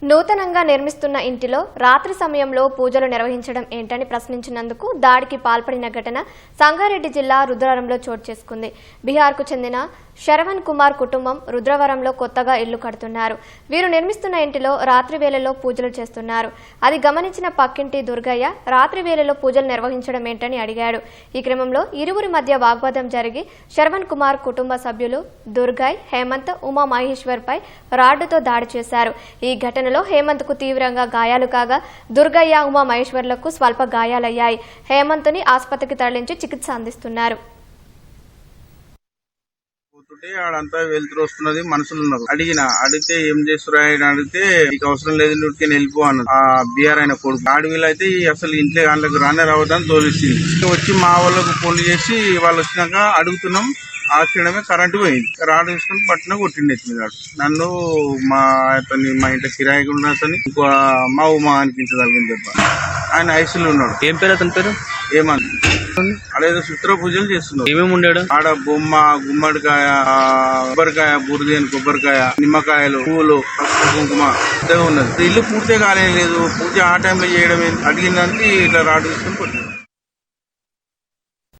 నూతనంగా నిర్మిస్తున్న ఇంటిలో రాత్రి సమయంలో పూజలు నిర్వహించడం ఏంటని ప్రశ్నించినందుకు దాడికి పాల్పడిన ఘటన సంగారెడ్డి జిల్లా రుద్రవరంలో చోటు చేసుకుంది. బీహార్కు చెందిన శరవణ్ కుమార్ కుటుంబం రుద్రవరంలో కొత్తగా ఇల్లు కడుతున్నారు. వీరు నిర్మిస్తున్న ఇంటిలో రాత్రి వేళలో పూజలు చేస్తున్నారు. అది గమనించిన పక్కింటి దుర్గయ్య రాత్రి వేళలో పూజలు నిర్వహించడం ఏంటని అడిగాడు. ఈ క్రమంలో ఇరువురి మధ్య వాగ్వాదం జరిగి శరవణ్ కుమార్ కుటుంబ సభ్యులు దుర్గయ్, హేమంత్, ఉమా మహేశ్వర్ పై రాడ్డుతో దాడి చేశారు. ఈ ఘటనలో హేమంత్ కు తీవ్రంగా గాయాలు కాగా దుర్గయ్య, ఉమా మహేశ్వర్లకు స్వల్ప గాయాలయ్యాయి. హేమంత్ ని ఆసుపత్రికి తరలించి చికిత్స అందిస్తున్నారు. ఆడంతా వెళ్తురు వస్తున్నది, మనుషులు ఉన్నారు. అడిగితే ఏం చేస్తురా అని అడిగితే నీకు అవసరం లేదు, నువ్వు వెళ్ళిపో అన్నది. ఆ బీఆర్ అయిన కొడుకు ఆడవిలో అయితే అసలు ఇంట్లో వాళ్ళకి రానే రావద్దని తోలిస్తుంది. వచ్చి మా వాళ్ళకు ఫోన్ చేసి వాళ్ళు వచ్చినాక అడుగుతున్నాం. ఆ క్షణమే కరెంటు పోయింది. రాడు తీసుకుని పట్టిన కొట్టిండి మీద నన్ను, మా ఇంట్లో కిరాయికి ఉన్న అతని, ఇంకో మా ఉమా అనిపించగలిగింది దెబ్బ. ఆయన ఐసీలో ఉన్నాడు. ఏం పేరు అతని పేరు? ఏమని అదేదో శుక్ర పూజలు చేస్తున్నాడు. ఏమేమి ఉండాడు ఆడ? బొమ్మ, గుమ్మడికాయ, కొబ్బరికాయ, బురదేని కొబ్బరికాయ, నిమ్మకాయలు, పూలు, పసుపు, కుంకుమ ఉన్నది. ఇల్లు పూర్తిగా కాలేదు. పూజ ఆ టైంలో చేయడం అడిగిన దానికి ఇట్లా రాడు తీసుకుని కొట్టింది.